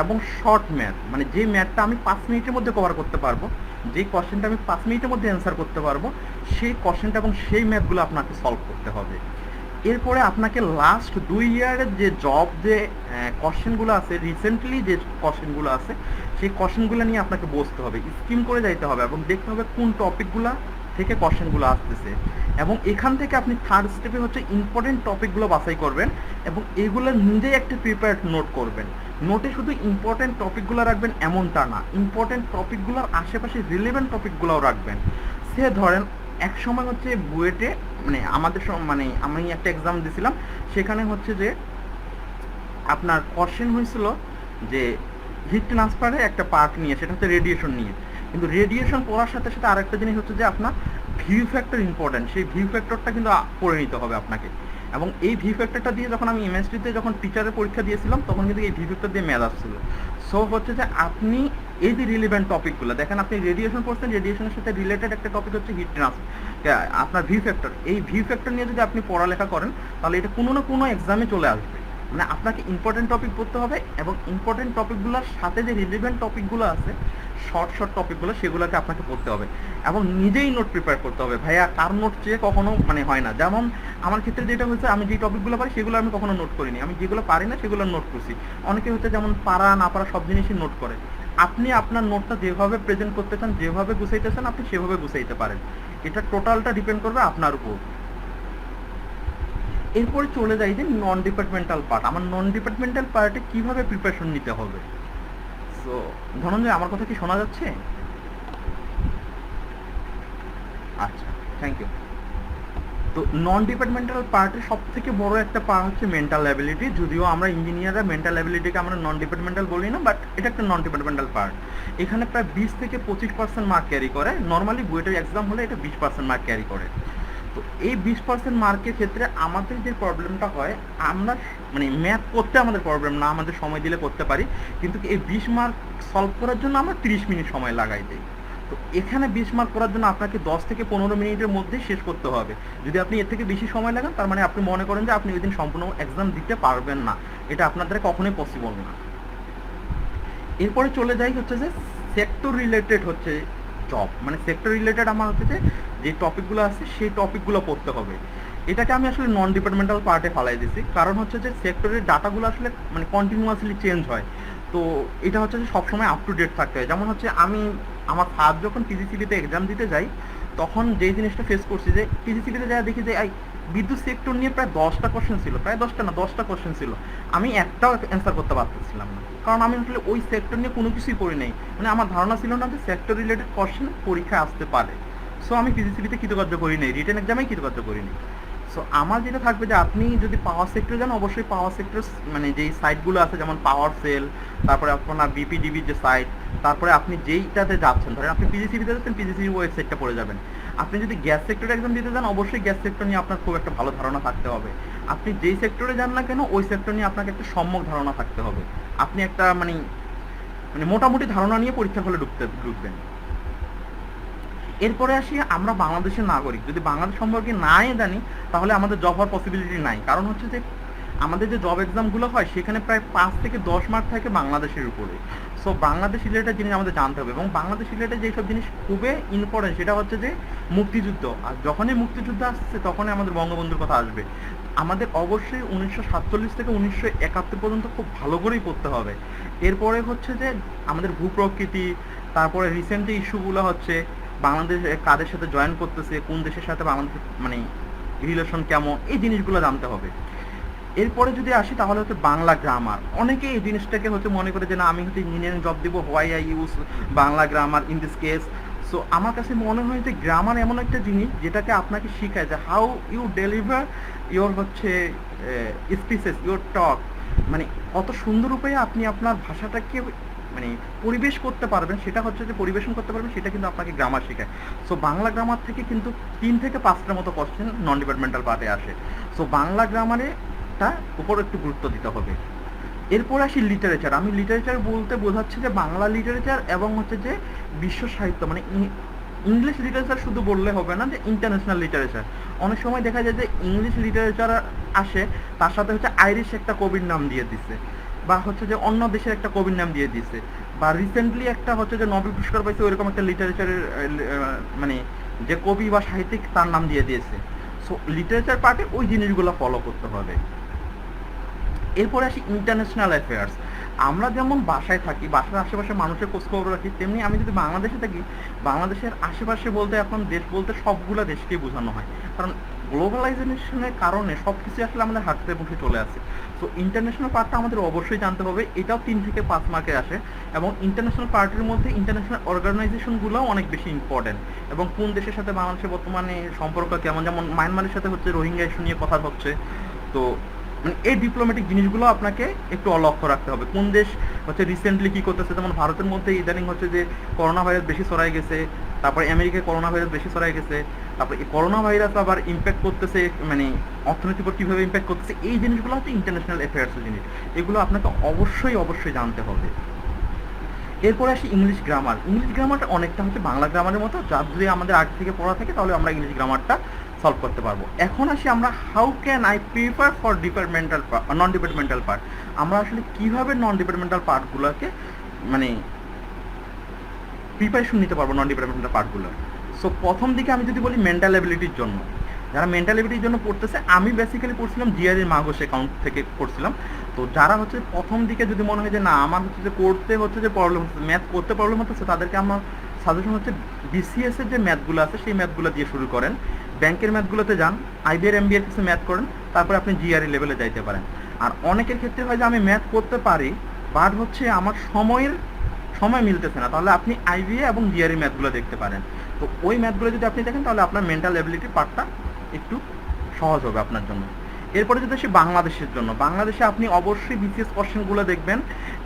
এবং শর্ট ম্যাথ, মানে যে ম্যাথটা আমি 5 মিনিটের মধ্যে কভার করতে পারবো, যে কোশ্চেনটা আমি 5 মিনিটের মধ্যে অ্যান্সার করতে পারবো, সেই কোশ্চেনটা এবং সেই ম্যাথগুলো আপনাকে সলভ করতে হবে। এরপরে আপনাকে লাস্ট 2 ইয়ারের যে জব যে কোশ্চেনগুলো আছে, রিসেন্টলি যে কোশ্চেনগুলো আছে, সেই কোশ্চেনগুলো নিয়ে আপনাকে বসতে হবে, স্কিম করে যাইতে হবে এবং দেখতে হবে কোন টপিকগুলো থেকে কোশ্চেনগুলো আসতেছে। এবং এখান থেকে আপনি থার্ড স্টেপে হচ্ছে ইম্পর্টেন্ট টপিকগুলো বাছাই করবেন এবং এগুলো নিজেই একটা প্রিপেয়ার্ড নোট করবেন। নোটে শুধু ইম্পর্টেন্ট টপিকগুলো রাখবেন এমনটা না, ইম্পর্টেন্ট টপিকগুলোর আশেপাশে রিলেভেন্ট টপিকগুলোও রাখবেন। সে ধরেন এক সময় হচ্ছে বুয়েটে মানে আমাদের মানে আমি একটা এক্সাম দিয়েছিলাম, সেখানে হচ্ছে যে আপনার কোশ্চেন হয়েছিল যে হিট ট্রান্সফারে একটা পার্ট নিয়ে, সেটা হচ্ছে রেডিয়েশন নিয়ে। কিন্তু রেডিয়েশন পড়ার সাথে সাথে আরেকটা জিনিস হচ্ছে যে আপনার ভিউ ফ্যাক্টর ইম্পর্টেন্ট, সেই ভিউ ফ্যাক্টরটা কিন্তু পড়ে নিতে হবে আপনাকে। এবং এই ভিউ ফ্যাক্টরটা দিয়ে যখন আমি এমএসটিতে যখন টিচারের পরীক্ষা দিয়েছিলাম, তখন কিন্তু এই ভিউ ফ্যাক্টর দিয়ে ম্যাথ আসছিল। সো হচ্ছে যে আপনি এই যে রিলেভেন্ট টপিকগুলো দেখেন, আপনি রেডিয়েশন পড়ছেন, রেডিয়েশনের সাথে রিলেটেড একটা টপিক হচ্ছে হিট ট্রান্সফার, আপনার ভিউ ফ্যাক্টর, এই ভিউ ফ্যাক্টর নিয়ে যদি আপনি পড়ালেখা করেন তাহলে এটা কোনো না কোনো এক্সামে চলে আসবে। মানে আপনাকে ইম্পর্টেন্ট টপিক পড়তে হবে এবং ইম্পর্টেন্ট টপিকগুলোর সাথে যে রিলেভেন্ট টপিকগুলো আছে, শর্ট শর্ট টপিকগুলো, সেগুলোকে আপনাকে পড়তে হবে এবং নিজেই নোট প্রিপেয়ার করতে হবে। ভাইয়া কার নোট চেয়ে কখনো মানে হয় না। যেমন আমার ক্ষেত্রে যেটা হয়েছে, আমি যে টপিকগুলো পারি সেগুলো আমি কখনো নোট করিনি, আমি যেগুলো পারি না সেগুলো নোট করছি। অনেকে হচ্ছে যেমন পারা না পারা সব জিনিসই নোট করে। আপনি আপনার নোটটা যেভাবে প্রেজেন্ট করতে চান, যেভাবে গুছাইতে চান, আপনি সেভাবে গুছাইতে পারেন। এটা টোটালটা ডিপেন্ড করবে আপনার উপর। এরপরে চলে যাই যে নন ডিপার্টমেন্টাল পার্ট। আমার নন ডিপার্টমেন্টাল পার্টে কিভাবে প্রিপারেশন নিতে হবে। সো ধনঞ্জয়, আমার কথা কি শোনা যাচ্ছে? আচ্ছা, থ্যাংক ইউ। তো নন ডিপার্টমেন্টাল পার্টের সব থেকে বড় একটা পার্ট হচ্ছে মেন্টাল অ্যাবিলিটি। যদিও আমরা ইঞ্জিনিয়াররা মেন্টাল অ্যাবিলিটিকে আমরা নন ডিপার্টমেন্টাল বলি না, বাট এটা একটা নন ডিপার্টমেন্টাল পার্ট। এখানে প্রায় 20 থেকে 25% মার্ক ক্যারি করে। নর্মালি বুয়েটের এক্সাম হলে এটা 20% মার্ক ক্যারি করে। তো এই 20% মার্কের ক্ষেত্রে আমাদের যে প্রবলেমটা হয়, আমরা মানে ম্যাথ করতে আমাদের প্রবলেম না, আমাদের সময় দিলে করতে পারি, কিন্তু এই 20 মার্ক সলভ করার জন্য আমরা 30 মিনিট সময় লাগাই দিই। তো এখানে 20 মার্ক করার জন্য আপনাকে 10 থেকে 15 মিনিটের মধ্যেই শেষ করতে হবে। যদি আপনি এর থেকে বেশি সময় লাগান, তার মানে আপনি মনে করেন যে আপনি ওই দিন সম্পূর্ণ এক্সাম দিতে পারবেন না। এটা আপনার দ্বারা কখনোই পসিবল না। এরপরে চলে যাই হচ্ছে যে সেক্টর রিলেটেড হচ্ছে জব, মানে সেক্টর রিলেটেড আমার হচ্ছে যে টপিকগুলো আছে সেই টপিকগুলো পড়তে হবে। এটাকে আমি আসলে নন ডিপার্টমেন্টাল পার্টে ফালাই দিছি, কারণ হচ্ছে যে সেক্টরের ডাটাগুলো আসলে মানে কন্টিনিউয়াসলি চেঞ্জ হয়। তো এটা হচ্ছে যে সবসময় আপ টু ডেট থাকতে হয়। যেমন হচ্ছে আমি আমার ফার্স্ট যখন পিজিসিবিতে এক্সাম দিতে যাই, তখন যেই জিনিসটা ফেস করছি যে পিজিসিবিতে যা দেখি যে বিদ্যুৎ সেক্টর নিয়ে প্রায় 10টা কোশ্চেন ছিল, প্রায় 10টা না 10টা কোশ্চেন ছিল, আমি একটাও অ্যান্সার করতে পারতেছিলাম না, কারণ আমি আসলে ওই সেক্টর নিয়ে কোনো কিছুই পড়ি নাই। মানে আমার ধারণা ছিল না যে সেক্টর রিলেটেড কোশ্চেন পরীক্ষায় আসতে পারে। সো আমি পিজিসিবিতে কৃতকার্য করি নাই, রিটেন এক্সামেই কৃতকার্য করি নাই। সো আমার যেটা থাকবে যে আপনি যদি পাওয়ার সেক্টরে যান, অবশ্যই পাওয়ার সেক্টর মানে যেই সাইটগুলো আছে, যেমন পাওয়ার সেল, তারপরে আপনার বিপিডিবির যে সাইট, তারপরে আপনি যেইটাতে যাচ্ছেন, ধরেন আপনি পিজিসিবিতে যাচ্ছেন, পিজিসিবি ওয়েবসাইটটা পড়ে যাবেন। আপনি যদি গ্যাস সেক্টরে এক্সাম দিতে যান, অবশ্যই গ্যাস সেক্টর নিয়ে আপনার খুব একটা ভালো ধারণা থাকতে হবে। আপনি যেই সেক্টরে যান না কেন, ওই সেক্টর নিয়ে আপনাকে একটা সম্যক ধারণা থাকতে হবে। আপনি একটা মানে মানে মোটামুটি ধারণা নিয়ে পরীক্ষা হলে ঢুকবেন। এরপরে আসি আমরা বাংলাদেশের নাগরিক, যদি বাংলাদেশ সম্পর্কে নাই জানি, তাহলে আমাদের জব হওয়ার পসিবিলিটি নাই। কারণ হচ্ছে যে আমাদের যে জব এক্সামগুলো হয়, সেখানে প্রায় 5 থেকে 10 মার্ক থাকে বাংলাদেশের উপরে। সো বাংলাদেশ রিলেটেড জিনিস আমাদের জানতে হবে, এবং বাংলাদেশ রিলেটেড যেসব জিনিস খুবই ইম্পর্টেন্ট, সেটা হচ্ছে যে মুক্তিযুদ্ধ। আর যখনই মুক্তিযুদ্ধ আসছে, তখনই আমাদের বঙ্গবন্ধুর কথা আসবে। আমাদের অবশ্যই 1947 থেকে 1971 পর্যন্ত খুব ভালো করেই পড়তে হবে। এরপরে হচ্ছে যে আমাদের ভূপ্রকৃতি, তারপরে রিসেন্ট যে ইস্যুগুলো হচ্ছে, বাংলাদেশ কাদের সাথে জয়েন করতেছে, কোন দেশের সাথে বাংলাদেশ মানে রিলেশন কেমন, এই জিনিসগুলো জানতে হবে। এরপরে যদি আসি তাহলে হচ্ছে বাংলা গ্রামার। অনেকে এই জিনিসটাকে হচ্ছে মনে করে যে না, আমি হচ্ছে ইঞ্জিনিয়ারিং জব দিব, why I use Bangla grammar in this case. So আমার কাছে মনে হয় যে গ্রামার এমন একটা জিনিস যেটাকে আপনাকে শেখায় যে হাউ ইউ ডেলিভার ইওর হচ্ছে স্পিচেস, ইওর টক, মানে কত সুন্দর উপায়ে আপনি আপনার ভাষাটাকে মানে পরিবেশ করতে পারবেন, সেটা হচ্ছে যে পরিবেশন করতে পারবেন, সেটা কিন্তু আপনাকে গ্রামার শেখায়। সো বাংলা গ্রামার থেকে কিন্তু 3 থেকে 5টার মতো কোশ্চেন নন ডিপার্টমেন্টাল পার্টে আসে। সো বাংলা গ্রামারে উপর একটু গুরুত্ব দিতে হবে। এরপর আসি লিটারেচার। আমি লিটারেচার বলতে বোঝাচ্ছি যে বাংলা লিটারেচার এবং হচ্ছে যে বিশ্ব সাহিত্য, মানে ইংলিশ লিটারেচার শুধু বললে হবে না, যে ইন্টারন্যাশনাল লিটারেচার। অনেক সময় দেখা যায় যে ইংলিশ লিটারেচার আসে, তার সাথে হচ্ছে আইরিশ একটা কবির নাম দিয়ে দিচ্ছে, বা হচ্ছে যে অন্য দেশের একটা কবির নাম দিয়ে দিচ্ছে, বা রিসেন্টলি একটা হচ্ছে যে নোবেল পুরস্কার পাইছে ওইরকম একটা লিটারেচারের মানে যে কবি বা সাহিত্যিক তার নাম দিয়ে দিয়েছে। সো লিটারেচার পার্টে ওই জিনিসগুলো ফলো করতে হবে। এরপরে আসি ইন্টারন্যাশনাল অ্যাফেয়ার্স। আমরা যেমন বাসায় থাকি, বাসার আশেপাশে মানুষের খোঁজখবর রাখি, তেমনি আমি যদি বাংলাদেশে থাকি, বাংলাদেশের আশেপাশে বলতে এখন দেশ বলতে সবগুলো দেশকেই বোঝানো হয়, কারণ গ্লোবালাইজেশনের কারণে সব কিছু আসলে আমাদের হাতে মুঠে চলে আসে। সো ইন্টারন্যাশনাল পার্টটা আমাদের অবশ্যই জানতে হবে, এটাও 3 থেকে 5 মার্কে আসে। এবং ইন্টারন্যাশনাল পার্টের মধ্যে ইন্টারন্যাশনাল অর্গানাইজেশনগুলোও অনেক বেশি ইম্পর্টেন্ট, এবং কোন দেশের সাথে বাংলাদেশের বর্তমানে সম্পর্ক কেমন, যেমন মায়ানমারের সাথে হচ্ছে রোহিঙ্গা ইস্যু নিয়ে কথা হচ্ছে। তো মানে এই ডিপ্লোম্যাটিক জিনিসগুলো আপনাকে একটু লক্ষ্য রাখতে হবে, কোন দেশ হচ্ছে রিসেন্টলি কি করতেছে। যেমন ভারতের মধ্যে ইদানিং হচ্ছে যে করোনা ভাইরাস বেশি ছড়াই গেছে, তারপরে আমেরিকায় করোনা ভাইরাস বেশি ছড়াই গেছে, তারপরে এই করোনা ভাইরাস আবার ইম্প্যাক্ট করতেছে, মানে অর্থনীতির উপর কীভাবে ইম্প্যাক্ট করতেছে, এই জিনিসগুলো হচ্ছে ইন্টারন্যাশনাল অ্যাফেয়ার্সের জিনিস, এগুলো আপনাকে অবশ্যই জানতে হবে। এরপরে আসি ইংলিশ গ্রামার। ইংলিশ গ্রামারটা অনেকটা হচ্ছে বাংলা গ্রামারের মতো, যা যদি আমাদের আগে থেকে পড়া থাকে তাহলে আমরা ইংলিশ গ্রামারটা সলভ করতে পারবো। এখন আসি আমরা how can I prefer for departmental non departmental part. আমরা আসলে কিভাবে নন ডিপার্টমেন্টাল পার্টগুলোকে মানে প্রিপারেশন নিতে পারবো নন ডিপার্টমেন্টাল পার্টগুলো। সো প্রথম দিকে আমি যদি বলি মেন্টাল অ্যাবিলিটির জন্য, যারা মেন্টাল অ্যাবিলিটির জন্য পড়তেছে, আমি বেসিক্যালি পড়ছিলাম জিআরই মাগস অ্যাকাউন্ট থেকে পড়ছিলাম। তো যারা হচ্ছে প্রথম দিকে যদি মনে হয় যে না আমার হচ্ছে যে করতে হচ্ছে যে প্রবলেম হচ্ছে, ম্যাথ করতে প্রবলেম হচ্ছে, তাদেরকে আমার সাজেশন হচ্ছে বিসিএস এর যে ম্যাথগুলো আছে সেই ম্যাথগুলো দিয়ে শুরু করেন, ব্যাংকের ম্যাথগুলোতে যান, আইবিআর এমবিআর কিছু ম্যাথ করেন, তারপরে আপনি জিআরই লেভেলে যাইতে পারেন। আর অনেকের ক্ষেত্রে হয় যে আমি ম্যাথ করতে পারি বাট হচ্ছে আমার সময় মিলতেছে না, তাহলে আপনি আইবিএ এবং জিআরই ম্যাথগুলো দেখতে পারেন। তো ওই ম্যাথগুলো যদি আপনি দেখেন তাহলে আপনার মেন্টাল অ্যাবিলিটি পার্টটা একটু সহজ হবে আপনার জন্য। এরপরে যদি আসি বাংলাদেশের জন্য, বাংলাদেশে আপনি অবশ্যই বিসিএস কোশ্চেনগুলো দেখবেন,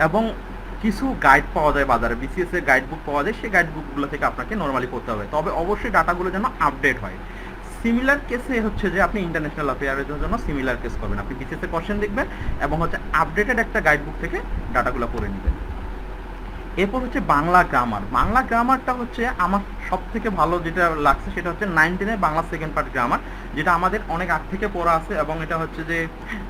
এবং কিছু গাইড পাওয়া যায় বাজারে, বিসিএস এর গাইড বুক পাওয়া যায়, সেই গাইড বুকগুলো থেকে আপনাকে নর্মালি পড়তে হবে, তবে অবশ্যই ডাটাগুলো যেন আপডেট হয়। সিমিলার কেসে হচ্ছে যে আপনি ইন্টারন্যাশনাল অ্যাফেয়ারের জন্য সিমিলার কেস করবেন, আপনি বিসিএস এর কোশ্চেন দেখবেন এবং হচ্ছে আপডেটেড একটা গাইড বুক থেকে ডাটাগুলো পড়ে নেবেন। এরপর হচ্ছে বাংলা গ্রামার। বাংলা গ্রামারটা হচ্ছে আমার সব থেকে ভালো যেটা লাগছে সেটা হচ্ছে 9-10 বাংলা সেকেন্ড পার্ট গ্রামার, যেটা আমাদের অনেক আগ থেকে পড়া আছে, এবং এটা হচ্ছে যে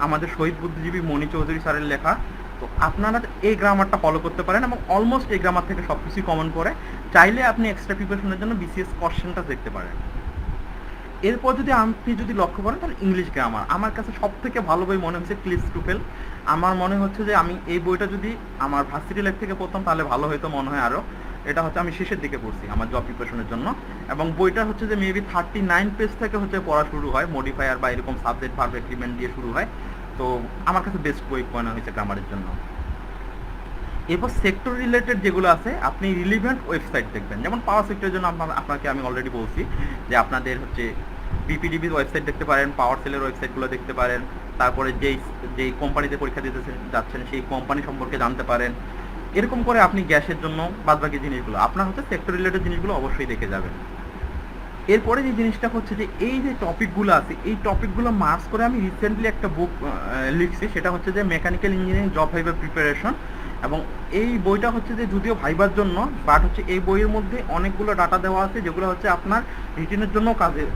আমাদের শহীদ বুদ্ধিজীবী মণি চৌধুরী স্যারের লেখা। তো আপনারা এই গ্রামারটা ফলো করতে পারেন, এবং অলমোস্ট এই গ্রামার থেকে সব কিছুই কমন পড়ে, চাইলে আপনি এক্সট্রা প্রিপারেশনের জন্য বিসিএস কোশ্চেনটা দেখতে পারেন। এরপর যদি আপনি যদি লক্ষ্য করেন তাহলে ইংলিশ গ্রামার আমার কাছে সব থেকে ভালো বই মনে হচ্ছে ক্লিস টুফেল। আমার মনে হচ্ছে যে আমি এই বইটা যদি আমার ভার্সিটি লাইফ থেকে পড়তাম তাহলে ভালো হতো মনে হয় আরও। এটা হচ্ছে আমি শেষের দিকে পড়ছি আমার জব প্রিপারেশনের জন্য, এবং বইটা হচ্ছে যে মেবি 39 পেজ থেকে হচ্ছে পড়া শুরু হয়, মডিফায়ার বা এরকম সাবজেক্ট ভার্ব এগ্রিমেন্ট দিয়ে শুরু হয়। তো আমার কাছে বেস্ট বই মনে হয়েছে গ্রামারের জন্য। এরপর সেক্টর রিলেটেড যেগুলো আছে আপনি রিলিভেন্ট ওয়েবসাইট দেখবেন, যেমন পাওয়ার সেক্টরের জন্য আপনাকে আমি অলরেডি বলছি যে আপনাদের হচ্ছে বিপিডিবির ওয়েবসাইট দেখতে পারেন, পাওয়ার সেলের ওয়েবসাইটগুলো দেখতে পারেন, তারপরে যেই কোম্পানিতে পরীক্ষা দিতে যাচ্ছেন সেই কোম্পানি সম্পর্কে জানতে পারেন। এরকম করে আপনি গ্যাসের জন্য বাদবাকি জিনিসগুলো আপনার হচ্ছে সেক্টর রিলেটেড জিনিসগুলো অবশ্যই দেখে যাবেন। এরপরে যে জিনিসটা হচ্ছে যে এই যে টপিকগুলো আছে এই টপিকগুলো মার্কস করে আমি রিসেন্টলি একটা বুক লিখছি, সেটা হচ্ছে যে মেকানিক্যাল ইঞ্জিনিয়ারিং জব ভাইবার প্রিপারেশন। এবং এই বইটা হচ্ছে যে যদিও ভাইবার জন্য, বাট হচ্ছে এই বইয়ের মধ্যে অনেকগুলো ডাটা দেওয়া আছে যেগুলো হচ্ছে আপনার রিটেনের জন্য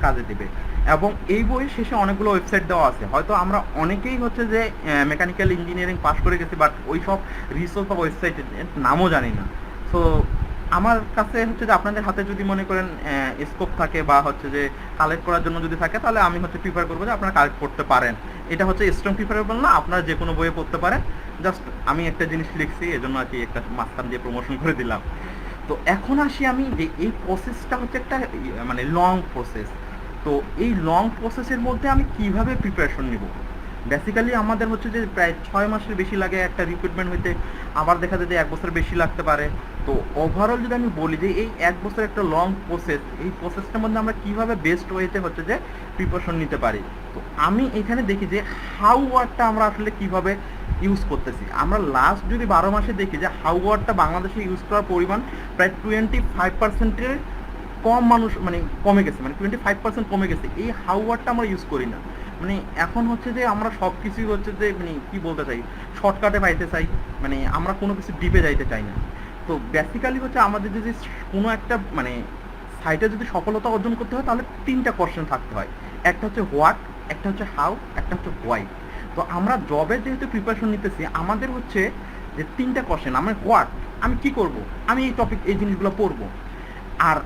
কাজে দেবে, এবং এই বইয়ের শেষে অনেকগুলো ওয়েবসাইট দেওয়া আছে। হয়তো আমরা অনেকেই হচ্ছে যে মেকানিক্যাল ইঞ্জিনিয়ারিং পাস করে গেছি, বাট ওই সব রিসোর্স বা ওয়েবসাইটের নামও জানি না। সো আমার কাছে হচ্ছে যে আপনাদের হাতে যদি মনে করেন স্কোপ থাকে বা হচ্ছে যে কালেক্ট করার জন্য যদি থাকে, তাহলে আমি হচ্ছে প্রিফার করবো যে আপনারা কালেক্ট করতে পারেন। এটা হচ্ছে স্ট্রং প্রিফারেবল না, আপনারা যে কোনো বইয়ে পড়তে পারেন। জাস্ট আমি একটা জিনিস লিখছি এজন্য আর কি একটা মাঝখান দিয়ে প্রমোশন করে দিলাম। তো এখন আসি আমি যে এই প্রসেসটা হচ্ছে একটা মানে লং প্রসেস। তো এই লং প্রসেসের মধ্যে আমি কিভাবে প্রিপারেশন নিব। বেসিক্যালি আমাদের হচ্ছে যে প্রায় 6 মাসের বেশি লাগে একটা রিক্রুটমেন্ট হইতে, আবার দেখা যায় যে 1 বছর বেশি লাগতে পারে। তো ওভারঅল যদি আমি বলি যে এই 1 বছর একটা লং প্রসেস, এই প্রসেসটার মধ্যে আমরা কিভাবে বেস্ট ওয়েতে হচ্ছে যে প্রিপারেশন নিতে পারি। তো আমি এখানে দেখি যে হাউ ওয়ার্ডটা আমরা আসলে কিভাবে ইউজ করতেছি। আমরা লাস্ট যদি 12 মাসে দেখি যে হাউ ওয়ার্ডটা বাংলাদেশে ইউজ করার পরিমাণ প্রায় 25%-এর কম মানুষ মানে কমে গেছে, মানে 25% কমে গেছে। এই হাউ ওয়ার্ডটা আমরা ইউজ করি না। মানে এখন হচ্ছে যে আমরা সব কিছুই হচ্ছে যে মানে কি বলতে চাই, শর্টকাটে পাইতে চাই, মানে আমরা কোনো কিছু ডিপে যাইতে চাই না। তো বেসিক্যালি হচ্ছে আমাদের যদি কোনো একটা মানে সাইটে যদি সফলতা অর্জন করতে হয় তাহলে 3টা কোশ্চেন থাকতে হয়। একটা হচ্ছে হোয়াট, একটা হচ্ছে হাউ, একটা হচ্ছে হোয়াই। তো আমরা জবের যেহেতু প্রিপারেশন নিতেছি আমাদের হচ্ছে যে 3টা কোশ্চেন, আমার হোয়াট আমি কি করব, আমি এই জিনিসগুলো পড়বো। আর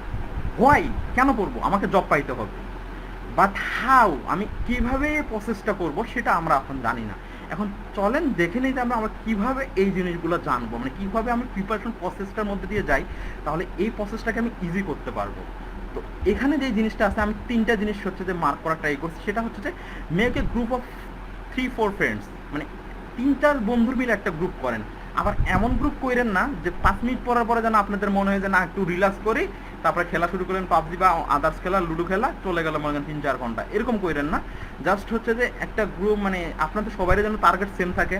হোয়াই, কেন পড়বো, আমাকে জব পাইতে হবে। বাট হাউ, আমি কিভাবে এই প্রসেসটা করব সেটা আমরা এখন জানি না। এখন চলেন দেখে নিই যে আমরা কিভাবে এই জিনিসগুলো জানবো, মানে কিভাবে আমি প্রিপারেশন প্রসেসটার মধ্যে দিয়ে যাই, তাহলে এই প্রসেসটাকে আমি ইজি করতে পারবো। তো এখানে যে জিনিসটা আছে, আমি 3টা জিনিস হচ্ছে যে মার্ক করা ট্রাই করছি। সেটা হচ্ছে যে make a group of 3-4 friends, মানে 3-4 বন্ধুর মিলে একটা গ্রুপ করেন। আবার এমন গ্রুপ করেন না যে 5 মিনিট পরে পরে যেন আপনাদের মনে হয় যে না একটু রিল্যাক্স করি, তারপরে খেলা শুরু করলেন পাবজি বা আদার্স খেলা, লুডো খেলা, চলে গেল মনে করেন 3-4 ঘন্টা, এরকম করেন না। জাস্ট হচ্ছে যে একটা গ্রুপ, মানে আপনাদের সবারই যেন টার্গেট সেম থাকে।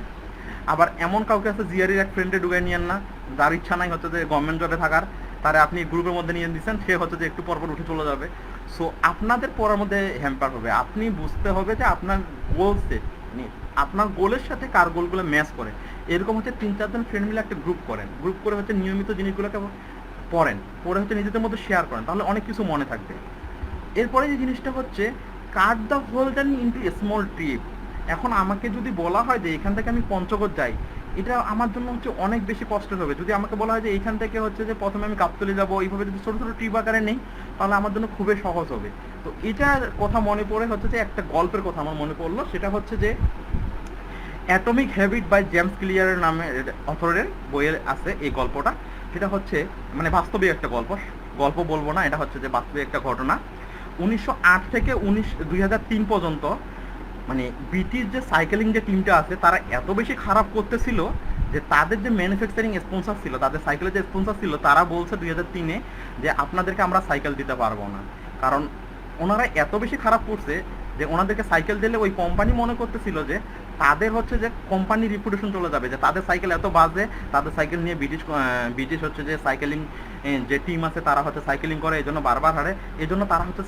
আবার এমন কাউকে আছে জিআরির এক ফ্রেন্ডে ঢুকাই নিয়েন না, যার ইচ্ছা নাই হচ্ছে যে গভর্নমেন্ট জবে থাকার, তারে আপনি গ্রুপের মধ্যে নিয়ে দিচ্ছেন, সে হচ্ছে যে একটু পরপর উঠে চলে যাবে। সো আপনাদের পড়ার মধ্যে হ্যাম্পার হবে। আপনি বুঝতে হবে যে আপনার গোল সেট, মানে আপনার গোলের সাথে কার গোলগুলো ম্যাচ করে। এরকম হচ্ছে 3-4 জন ফ্রেন্ড মিলে একটা গ্রুপ করেন, গ্রুপ করে হচ্ছে নিয়মিত জিনিসগুলোকে পড়েন, পড়ে হচ্ছে নিজেদের মধ্যে শেয়ার করেন, তাহলে অনেক কিছু মনে থাকবে। এরপরে যে জিনিসটা হচ্ছে cut the whole journey into small trip. এখন আমাকে যদি বলা হয় যে এখান থেকে আমি পঞ্চগড় যাই, এটা আমার জন্য হচ্ছে অনেক বেশি কষ্টের হবে। যদি আমাকে বলা হয় যে এইখান থেকে হচ্ছে যে প্রথমে আমি গাবতলী যাবো, এইভাবে যদি ছোটো ছোটো ট্রিপ আকারে নেই, তাহলে আমার জন্য খুবই সহজ হবে। তো এটার কথা মনে পড়ে হচ্ছে যে একটা গল্পের কথা আমার মনে পড়লো। সেটা হচ্ছে যে অ্যাটমিক হ্যাবিট বাই জেমস ক্লিয়ারের নামে অথরের বইয়ে আছে এই গল্পটা। সেটা হচ্ছে মানে বাস্তবিক একটা গল্প, গল্প বলবো না, এটা হচ্ছে যে বাস্তবিক একটা ঘটনা। 1908 থেকে 2003 পর্যন্ত মানে ব্রিটিশ যে সাইকেলিং যে টিমটা আছে, তারা এত বেশি খারাপ করতেছিল যে তাদের যে ম্যানুফ্যাকচারিং স্পন্সর ছিল, তাদের সাইকেলের যে স্পন্সর ছিল, তারা বলছে 2003-এ যে আপনাদেরকে আমরা সাইকেল দিতে পারবো না। কারণ ওনারা এত বেশি খারাপ করছে যে ওনাদেরকে সাইকেল দিলে ওই কোম্পানি মনে করতেছিল যে তাদের হচ্ছে যে কোম্পানি রিপুটেশন চলে যাবে, যে তাদের সাইকেল এত বাজে, তাদের সাইকেল নিয়ে ব্রিটিশ হচ্ছে যে সাইকেলিং যে টিম আছে তারা হচ্ছে সাইকেলিং করে, এই জন্য বারবার হারে, এই জন্য তারা হচ্ছে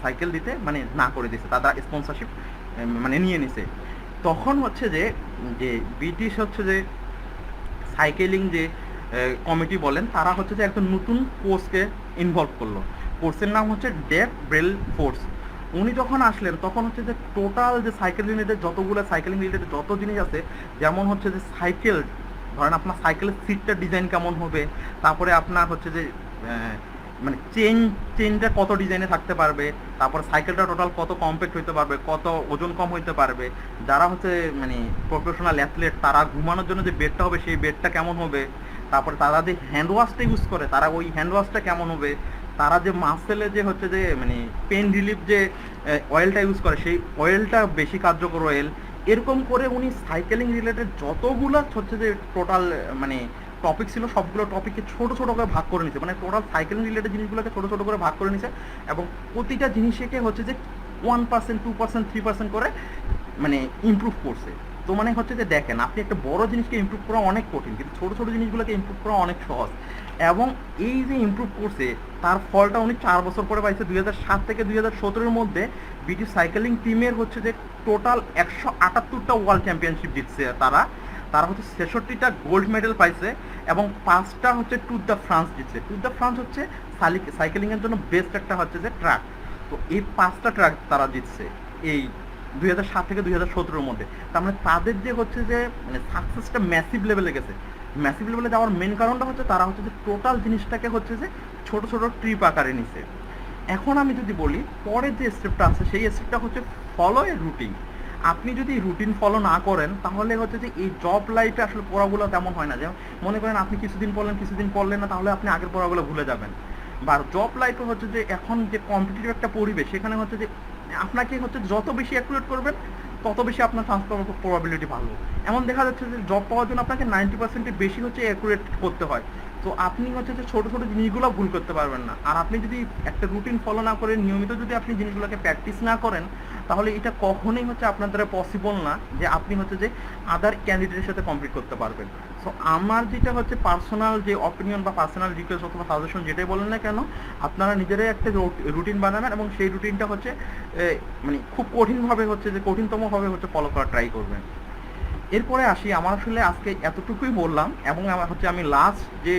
সাইকেল দিতে মানে না করে দিছে, তারা স্পন্সরশিপ মানে নিয়ে নিছে। তখন হচ্ছে যে যে ব্রিটিশ হচ্ছে যে সাইকেলিং যে কমিটি বলেন, তারা হচ্ছে যে একটা নতুন কোর্সকে ইনভলভ করলো। কোর্সের নাম হচ্ছে ডেভ ব্রেল ফোর্স। উনি যখন আসলেন তখন হচ্ছে যে টোটাল যে সাইকেল রিলেটেড যতগুলো সাইকেলিং রিলেটেড যত জিনিস আছে, যেমন হচ্ছে যে সাইকেল, ধরেন আপনার সাইকেলের সিটটা ডিজাইন কেমন হবে, তারপরে আপনার হচ্ছে যে মানে চেনটা কত ডিজাইনে থাকতে পারবে, তারপর সাইকেলটা টোটাল কত কম্প্যাক্ট হইতে পারবে, কত ওজন কম হইতে পারবে, যারা হচ্ছে মানে প্রফেশনাল অ্যাথলেট তারা ঘুমানোর জন্য যে বেডটা হবে সেই বেডটা কেমন হবে, তারপরে তারা যে হ্যান্ড ওয়াশটা ইউজ করে তারা ওই হ্যান্ড ওয়াশটা কেমন হবে, তারা যে মাসেলে যে হচ্ছে যে মানে পেন রিলিফ যে অয়েলটা ইউজ করে সেই অয়েলটা বেশি কার্যকর অয়েল। এরকম করে উনি সাইকেলিং রিলেটেড যতগুলো হচ্ছে যে টোটাল মানে টপিক ছিল সবগুলো টপিককে ছোট ছোট করে ভাগ করে নিছে, মানে টোটাল সাইকেলিং রিলেটেড জিনিসগুলোকে ছোট ছোট করে ভাগ করে নিছে, এবং প্রতিটা জিনিসকে হচ্ছে যে 1%, 2%, 3% করে মানে ইমপ্রুভ করছে। তো মানে হচ্ছে যে দেখেন, আপনি একটা বড় জিনিসকে ইমপ্রুভ করা অনেক কঠিন, কিন্তু ছোট ছোট জিনিসগুলোকে ইমপ্রুভ করা অনেক সহজ। এবং এই যে ইমপ্রুভ করছে তার ফলটা উনি 4 বছর পরে পাইছে। 2007 থেকে 2017-এর মধ্যে ব্রিটিশ সাইকেলিং টিমের হচ্ছে যে টোটাল 178টা ওয়ার্ল্ড চ্যাম্পিয়নশিপ জিতছে তারা। তারা হচ্ছে 66টা গোল্ড মেডেল পাইছে এবং 5টা হচ্ছে ট্যুর দ্য ফ্রান্স জিতছে। ট্যুর দ্য ফ্রান্স হচ্ছে সাইকেলিংয়ের জন্য বেস্ট একটা হচ্ছে যে ট্র্যাক। তো এই 5টা ট্র্যাক তারা জিতছে এই 2007 থেকে 2017-এর মধ্যে। তার মানে তাদের যে হচ্ছে যে মানে সাকসেসটা ম্যাসিভ লেভেলে গেছে। ম্যাসিভ লেভেলে যাওয়ার মেন কারণটা হচ্ছে তারা হচ্ছে যে টোটাল জিনিসটাকে হচ্ছে যে ছোট ছোট ট্রিপ আকারে নিছে। এখন আমি যদি বলি পরের যে স্টেপটা আছে, সেই স্টেপটা হচ্ছে ফলো এ রুটিন। আপনি যদি রুটিন ফলো না করেন তাহলে হচ্ছে যে এই জব লাইফে আসলে পড়াগুলো তেমন হয় না। যেমন মনে করেন আপনি কিছুদিন পড়লেন না, তাহলে আপনি আগের পড়াগুলো ভুলে যাবেন। বা জব লাইফে হচ্ছে যে এখন যে কম্পিটিটিভ একটা পরিবেশ, সেখানে হচ্ছে যে আপনাকে হচ্ছে যত বেশি অ্যাকুরেট করবেন তত বেশি আপনার চান্স পাওয়ার প্রবাবিলিটি ভালো। এমন দেখা যাচ্ছে যে জব পাওয়ার জন্য আপনাকে 90%-এর বেশি হচ্ছে অ্যাকুরেট করতে হয়। তো আপনি হচ্ছে যে ছোটো ছোটো জিনিসগুলো ভুল করতে পারবেন না। আর আপনি যদি একটা রুটিন ফলো না করে নিয়মিত যদি আপনি জিনিসগুলোকে প্র্যাকটিস না করেন, তাহলে এটা কখনোই হচ্ছে আপনার দ্বারা পসিবল না যে আপনি হচ্ছে যে আদার ক্যান্ডিডেটের সাথে কমপ্লিট করতে পারবেন। সো আমার যেটা হচ্ছে পার্সোনাল যে অপিনিয়ন বা পার্সোনাল রিকোয়েস্ট অথবা সাজেশন যেটাই বলেন না কেন, আপনারা নিজেরাই একটা রুটিন বানাবেন এবং সেই রুটিনটা হচ্ছে মানে খুব কঠিনভাবে হচ্ছে যে কঠিনতমভাবে হচ্ছে ফলো করার ট্রাই করবেন। এরপরে আসি, আমার আসলে আজকে এতটুকুই বললাম, এবং আমার হচ্ছে আমি লাস্ট যে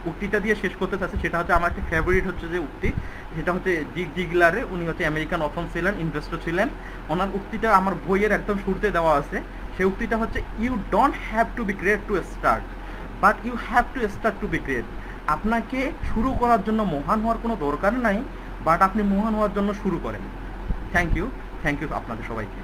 উক্তিটা দিয়ে শেষ করতে চাচ্ছি সেটা হচ্ছে আমার একটা ফেভারিট হচ্ছে যে উক্তি, সেটা হচ্ছে জিগ জিগলারে। উনি হচ্ছে আমেরিকান অথর ছিলেন, ইনভেস্টর ছিলেন। ওনার উক্তিটা আমার বইয়ের একদম শুরুতে দেওয়া আছে। সেই উক্তিটা হচ্ছে you don't have to be great to start, but you have to start to be great. আপনাকে শুরু করার জন্য মহান হওয়ার কোনো দরকার নাই, বাট আপনি মহান হওয়ার জন্য শুরু করেন। থ্যাংক ইউ আপনাদের সবাইকে।